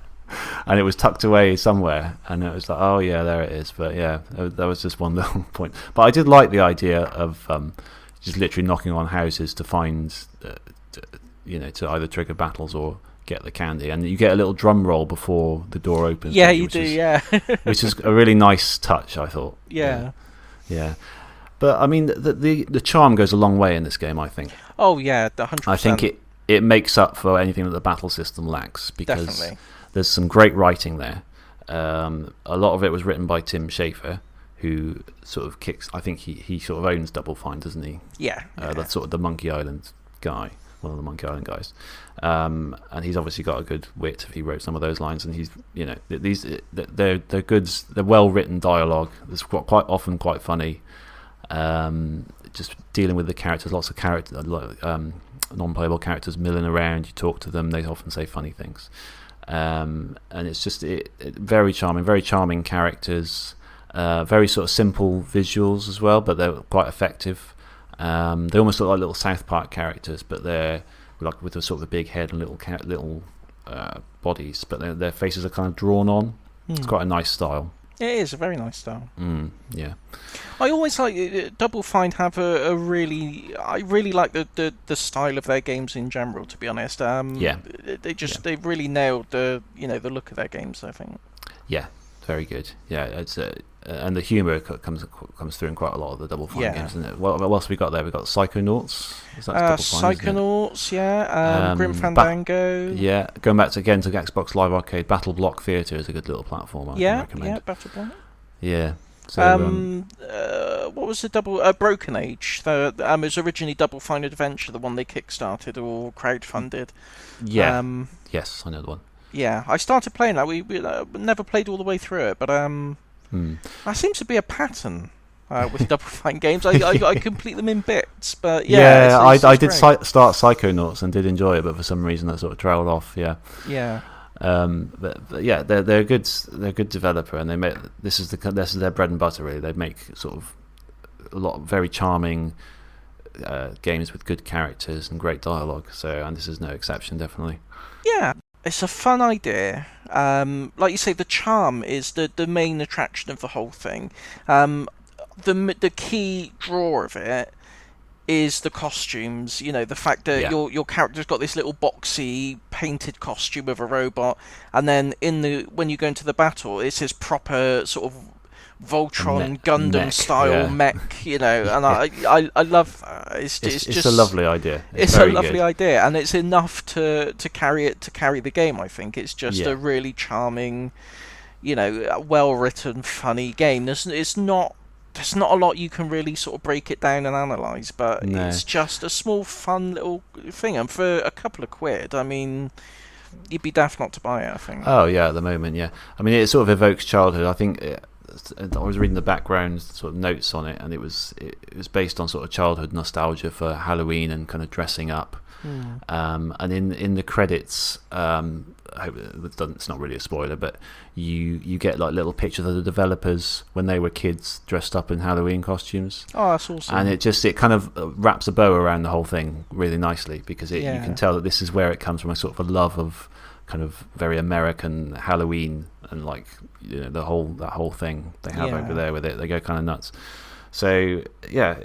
And it was tucked away somewhere, and it was like, oh yeah, there it is. But yeah, that was just one little point. But I did like the idea of just literally knocking on houses to find, to either trigger battles or get the candy, and you get a little drum roll before the door opens. Yeah, you do. Yeah, which is a really nice touch, I thought. Yeah. But I mean, the charm goes a long way in this game, I think. Oh yeah, 100%. I think it makes up for anything that the battle system lacks, because Definitely. There's some great writing there. A lot of it was written by Tim Schafer, who sort of I think he sort of owns Double Fine, doesn't he? Yeah. That's sort of the Monkey Island guy. One of the Monkey Island guys, and he's obviously got a good wit if he wrote some of those lines. And he's, they're good, they're well written dialogue. It's quite often quite funny. Just dealing with the characters, lots of non-playable characters milling around. You talk to them, they often say funny things, and it's just very charming characters. Very sort of simple visuals as well, but they're quite effective. They almost look like little South Park characters, but they're with a sort of a big head and little bodies, but their faces are kind of drawn on. It's quite a nice style. It is a very nice style. Yeah. I always like Double Fine have I really like the style of their games in general, to be honest. They've really nailed the look of their games, I think. Yeah, very good. Yeah, it's and the humour comes through in quite a lot of the Double Fine games, isn't it? What else we got there? We got Psychonauts. Psychonauts, yeah. Grim Fandango. Going back to Xbox Live Arcade, Battle Block Theatre is a good little platform. I can recommend. Yeah, Battle Block. Yeah. So, what was the double Broken Age? It was originally Double Fine Adventure, the one they kickstarted or crowdfunded. Yeah. Yes, I know the one. Yeah, I started playing that. We never played all the way through it, but that seems to be a pattern with Double Fine games. I complete them in bits, but I did start Psychonauts and did enjoy it, but for some reason that sort of trailed off. Yeah. But yeah, they're a good developer, and this is their bread and butter really. They make sort of a lot of very charming games with good characters and great dialogue. And this is no exception, definitely. Yeah. It's a fun idea. Like you say, the charm is the main attraction of the whole thing. The key draw of it is the costumes. The fact that your character's got this little boxy painted costume of a robot, and then when you go into the battle, it's this proper sort of Voltron Gundam style mech, and I love that. It's just a lovely idea. It's a lovely idea, and it's enough to carry the game. I think it's just a really charming, well written, funny game. It's not there's not a lot you can really sort of break it down and analyse, but No. it's just a small, fun little thing. And for a couple of quid, I mean, you'd be daft not to buy it, I think. Oh yeah, at the moment, yeah. I mean, it sort of evokes childhood. I think I was reading the background sort of notes on it, and it was based on sort of childhood nostalgia for Halloween and kind of dressing up. And in the credits, I hope it's not really a spoiler, but you get like little pictures of the developers when they were kids dressed up in Halloween costumes. Oh, that's awesome. And it kind of wraps a bow around the whole thing really nicely, because you can tell that this is where it comes from, a sort of a love of kind of very American Halloween, and like, you know, that whole thing they have over there with it. They go kind of nuts. So yeah,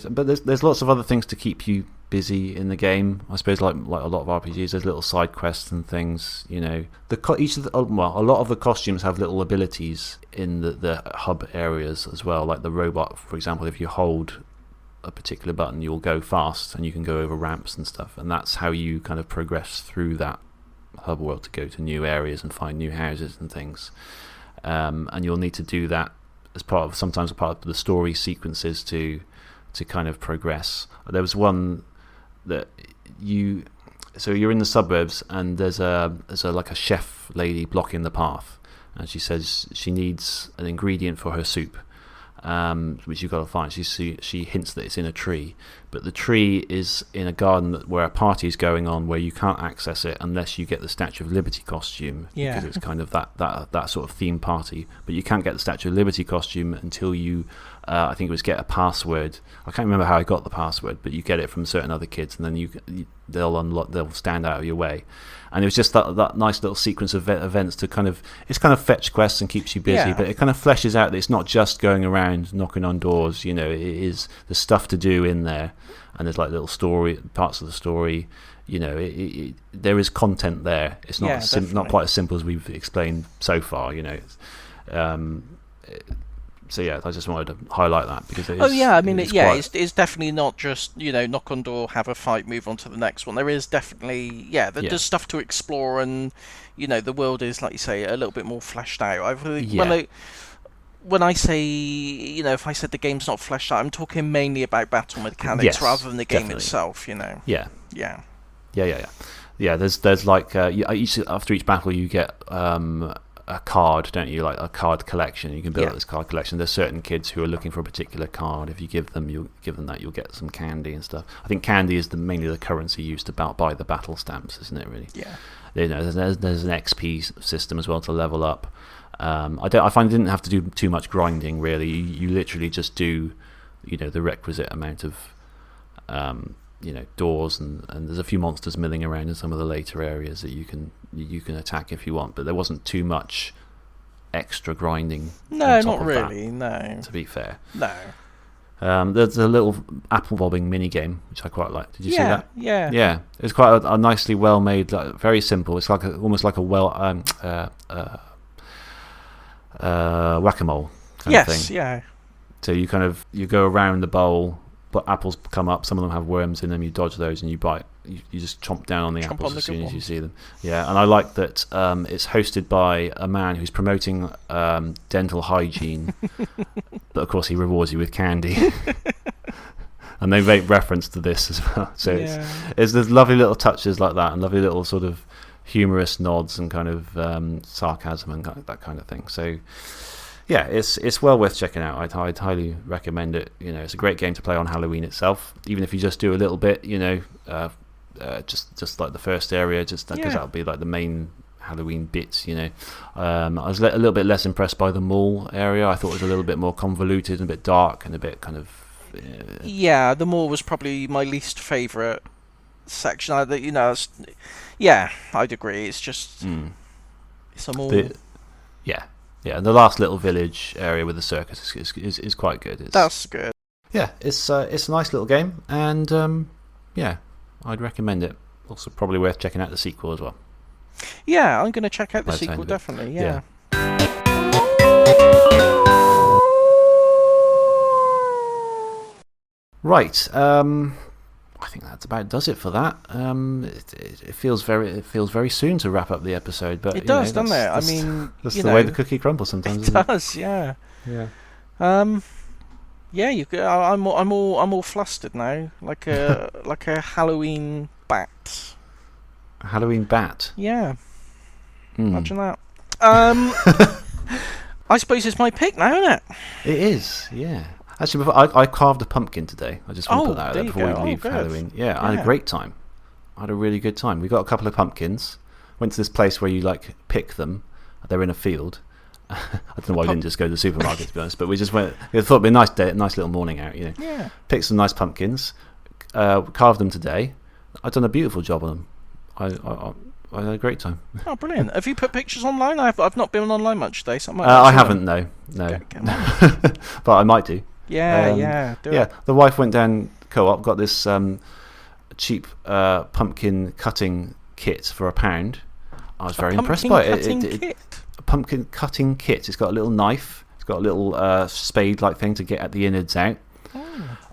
but there's lots of other things to keep you busy in the game. I suppose like a lot of RPGs, there's little side quests and things. You know, a lot of the costumes have little abilities in the hub areas as well. Like the robot, for example, if you hold a particular button, you'll go fast and you can go over ramps and stuff, and that's how you kind of progress through that hub world to go to new areas and find new houses and things. And you'll need to do that as sometimes a part of the story sequences to kind of progress. There was one that you're in the suburbs, and there's like a chef lady blocking the path, and she says she needs an ingredient for her soup, which you've got to find. She hints that it's in a tree, but the tree is in a garden where a party is going on, where you can't access it unless you get the Statue of Liberty costume, because it's kind of that sort of theme party. But you can't get the Statue of Liberty costume until you I think it was get a password. I can't remember how I got the password, but you get it from certain other kids, and then they'll stand out of your way. And it was just that nice little sequence of events to kind of fetch quests and keeps you busy, but it kind of fleshes out that it's not just going around knocking on doors. You know, it is the stuff to do in there, and there's like little parts of the story. You know, there is content there. It's not not quite as simple as we've explained so far. You know. So yeah, I just wanted to highlight that, because it is, it's definitely not just, you know, knock on door, have a fight, move on to the next one. There is definitely there's stuff to explore, and you know, the world is, like you say, a little bit more fleshed out. When I say, you know, if I said the game's not fleshed out, I'm talking mainly about battle mechanics rather than the game itself. You know. Yeah. There's like after each battle you get a card, don't you? Like a card collection. You can build up this card collection. There's certain kids who are looking for a particular card. If you give them that, you'll get some candy and stuff. I think candy is mainly the currency used to buy the battle stamps, isn't it? Really? Yeah. You know, there's an XP system as well to level up. I find I didn't have to do too much grinding really. You literally just do, you know, the requisite amount of you know, doors, and there's a few monsters milling around in some of the later areas that you can attack if you want, but there wasn't too much extra grinding. No, not really. No, to be fair. No. There's a little apple bobbing mini game which I quite like. Did you see that? Yeah. It's quite a nicely well made, like, very simple. It's like almost like a whack-a-mole kind of thing. Yeah. So you go around the bowl, but apples come up. Some of them have worms in them. You dodge those and you bite. You just chomp down on the apples as soon as you see them. Yeah, and I like that it's hosted by a man who's promoting dental hygiene, but of course he rewards you with candy. And they make reference to this as well. So there's lovely little touches like that, and lovely little sort of humorous nods and kind of sarcasm and that kind of thing. So yeah, it's well worth checking out. I'd highly recommend it. You know, it's a great game to play on Halloween itself, even if you just do a little bit. You know, just like the first area, just because that'll be like the main Halloween bits. You know, I was a little bit less impressed by the mall area. I thought it was a little bit more convoluted and a bit dark and a bit kind of. The mall was probably my least favourite section. I'd agree. It's just it's a mall. Yeah, and the last little village area with the circus is quite good. That's good. Yeah, it's a nice little game, and I'd recommend it. Also, probably worth checking out the sequel as well. Yeah, I'm going to check out the sequel, definitely. Yeah. Right. I think that's about does it for that. It feels very soon to wrap up the episode, but it does, doesn't it? I mean, that's the way the cookie crumbles sometimes. It does, yeah. Yeah. Yeah, I'm all flustered now, like a like a Halloween bat. A Halloween bat. Yeah, Mm. imagine that. I suppose it's my pick now, isn't it? It is, yeah. Actually, before, I carved a pumpkin today. I just want to put that out there before we leave Halloween. Yeah, I had a great time. I had a really good time. We got a couple of pumpkins. Went to this place where you like pick them. They're in a field. I don't know why we didn't just go to the supermarket, to be honest. But we just went. I thought it'd be a nice day, a nice little morning out. You know. Yeah. Picked some nice pumpkins. Carved them today. I've done a beautiful job on them. I had a great time. Oh, brilliant! Have you put pictures online? I've not been online much today, so I haven't. No. But I might do. Yeah, do it. The wife went down Co-op, got this cheap pumpkin cutting kit for £1. I was very impressed by it. A pumpkin cutting kit. It's got a little knife. It's got a little spade-like thing to get at the innards out.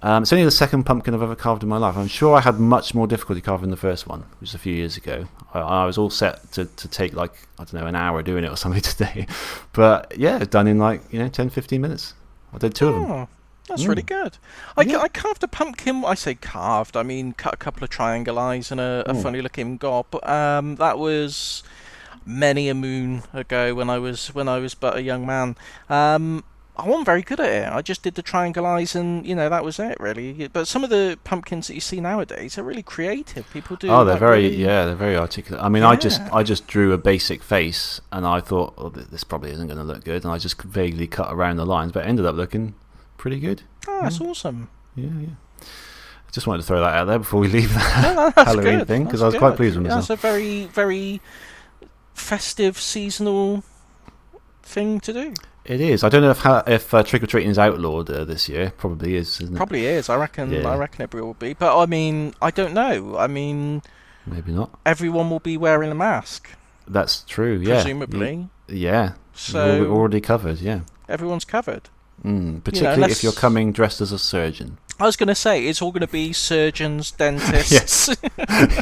It's only the second pumpkin I've ever carved in my life. I'm sure I had much more difficulty carving the first one, which was a few years ago. I was all set to take like, I don't know, an hour doing it or something today. But yeah, done in like 10-15 minutes. I did 2 of them. That's really good. I carved a pumpkin. I say carved. I mean, cut a couple of triangle eyes and a funny-looking gob. That was many a moon ago when I was but a young man. I wasn't very good at it. I just did the triangle eyes, and that was it, really. But some of the pumpkins that you see nowadays are really creative. People do. Oh, they're they're very articulate. I mean, I just drew a basic face, and I thought, oh, this probably isn't going to look good, and I just vaguely cut around the lines, but it ended up looking pretty good. Oh, that's awesome. Yeah. I just wanted to throw that out there before we leave that Halloween thing, because I was quite pleased with myself. That's a very, very festive, seasonal thing to do. It is. I don't know if trick or treating is outlawed this year. Probably is, isn't it? Probably is. I reckon. Yeah. I reckon everyone will be. But I mean, I don't know. I mean, maybe not. Everyone will be wearing a mask. That's true. Yeah. Presumably. Yeah. So we're already covered. Yeah. Everyone's covered. Particularly if you're coming dressed as a surgeon. I was going to say it's all going to be surgeons, dentists.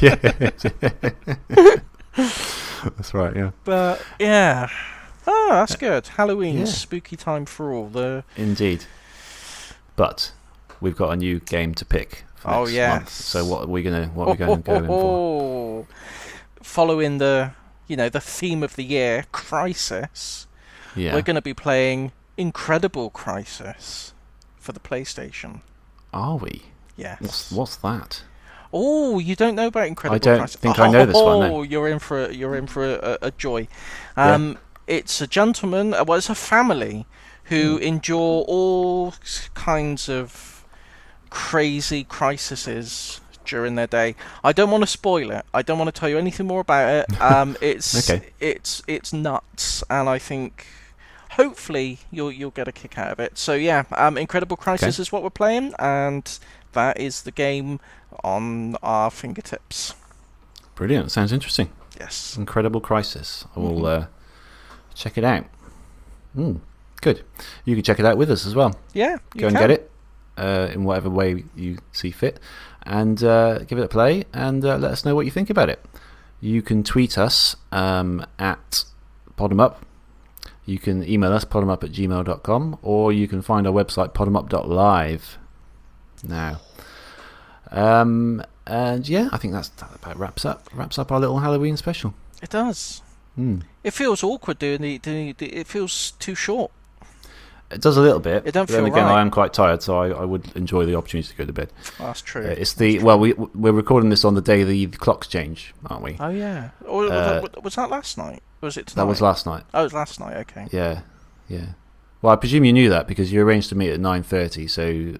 Yeah. That's right. Yeah. But yeah. Oh, that's good. Halloween, spooky time for all. Indeed. But we've got a new game to pick for next month. So what are we going to go in for? Following the theme of the year, Crisis. Yeah. We're going to be playing Incredible Crisis for the PlayStation. Are we? Yes. What's that? Oh, you don't know about Incredible Crisis? I don't think I know this one. No. Oh, you're in for a joy. It's a gentleman. It's a family who endure all kinds of crazy crises during their day. I don't want to spoil it. I don't want to tell you anything more about it. It's nuts, and I think hopefully you'll get a kick out of it. So yeah, Incredible Crisis is what we're playing, and that is the game on our fingertips. Brilliant. Sounds interesting. Yes. Incredible Crisis. I will check it out. Good. You can check it out with us as well. Yeah, Go and get it in whatever way you see fit, and give it a play, and let us know what you think about it. You can tweet us at podemup. You can email us podemup@gmail.com, or you can find our website podemup.live now. And yeah, I think that about wraps up our little Halloween special. It does. It feels awkward doing it feels too short. It does a little bit. It don't feel then again, right. I am quite tired, so I would enjoy the opportunity to go to bed. Oh, that's true. We're recording this on the day the clocks change, aren't we? Oh yeah. Was that last night? Or was it tonight? That was last night. Oh, it was last night. Okay. Yeah. Well, I presume you knew that because you arranged to meet at 9:30. So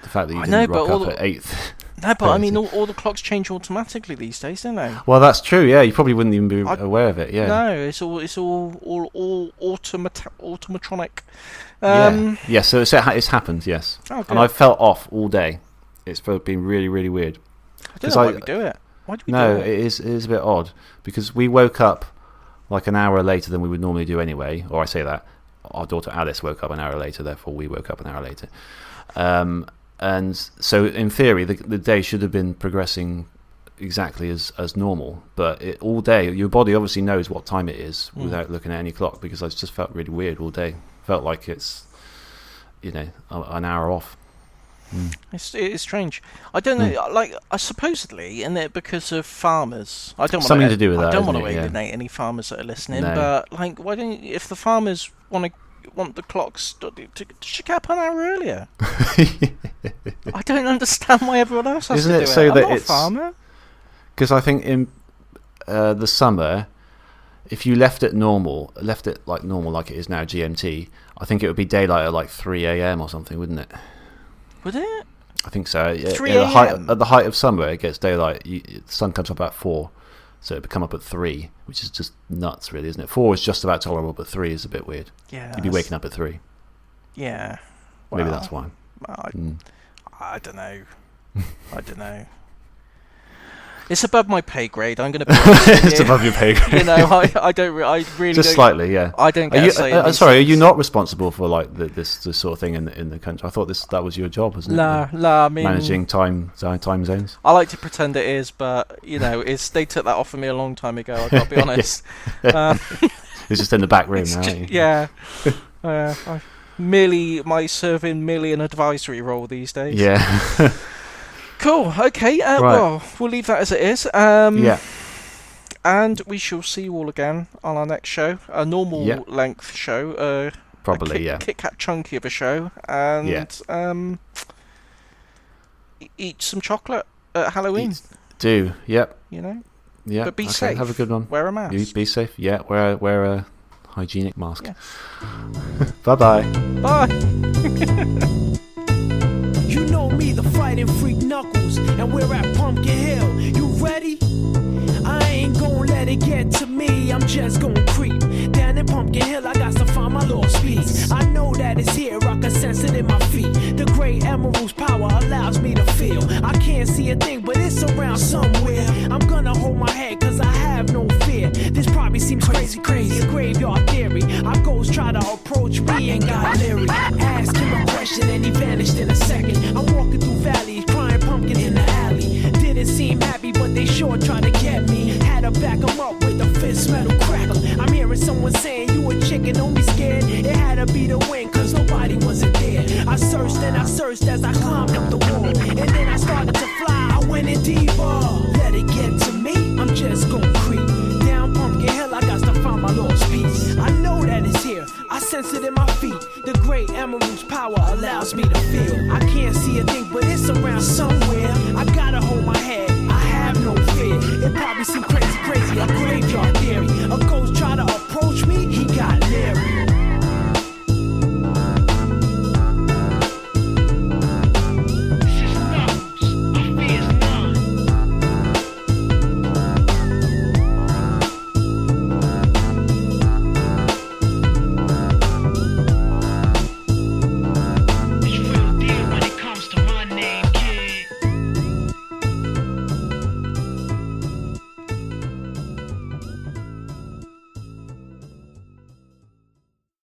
the fact that you didn't rock up at 8. No, but I mean, all the clocks change automatically these days, don't they? Well, that's true. Yeah, you probably wouldn't even be aware of it. Yeah. No, it's all automatronic. Yeah. So it's happened. Yes. Oh, and I felt off all day. It's been really, really weird. I don't know why we do it. Why do we do it? No, it is a bit odd because we woke up like an hour later than we would normally do anyway. Or I say that our daughter Alice woke up an hour later, therefore we woke up an hour later. And so, in theory, the day should have been progressing exactly as normal. But all day, your body obviously knows what time it is without looking at any clock, because I just felt really weird all day. Felt like it's, an hour off. It is strange. I don't know. Like, supposedly, in it because of farmers. I don't want Something to do with that. I don't want to it? alienate any farmers that are listening. No. But like, why don't if the farmers want the clocks to check up an hour earlier? I don't understand why everyone else has Isn't to it do so it. I'm that not a it's farmer. Because I think in the summer, if you left it like normal, like it is now GMT, I think it would be daylight at like 3 a.m. or something, wouldn't it? Would it? I think so. 3 At the height of summer, it gets daylight. The sun comes up at 4, so it would come up at 3, which is just nuts, really, isn't it? 4 is just about tolerable, but 3 is a bit weird. Yeah. You'd be waking up at 3. Yeah. Maybe that's why. I don't know. I don't know. It's above my pay grade. I'm going to be honest with It's you. above your pay grade. I really just don't, slightly, yeah. I don't get a say in these sorry, are things. you not responsible for like this sort of thing in the country? I thought that was your job, wasn't it? Nah. I mean, managing time zones. I like to pretend it is, but they took that off of me a long time ago. I've got to be honest. It's just in the back room now. Yeah. I'm serving merely an advisory role these days. Yeah. Cool. Okay. Right. Well, we'll leave that as it is. Yeah. And we shall see you all again on our next show, a normal length show. Probably, Kit Kat chunky of a show, and eat some chocolate at Halloween. Yep. Yeah. But be safe. Have a good one. Wear a mask. You be safe. Yeah. Wear a hygienic mask. Yeah. Bye-bye. Bye. You know me, the fighting freak Knuckles, and we're at Pumpkin Hill. You ready? I ain't gon' let it get to me. I'm just gon' creep down in Pumpkin Hill. I got to find my lost piece. I know that it's here. I can sense it in my feet. The great emerald's power allows me to feel. I can't see a thing, but it's around somewhere. I'm gonna hold my head, cause I have no fear. This probably seems crazy, a graveyard theory. Our ghosts try to approach me and got leery. Ask him a question and he vanished in a second. I'm walking through valleys, crying pumpkins in the alley. Didn't seem happy, but they sure tried to get me. Had to back them up with a fist metal crackle. I'm hearing someone saying, you a chicken, don't be scared. It had to be the wind, cause nobody wasn't there. I searched and I searched as I climbed up the wall. And then I started to fly, I went in deeper. Let it get to me, I'm just gon' creep down Pumpkin Hill, I got to find my lost piece. I know that it's here, I sense it in my feet. The great emerald's power allows me to feel.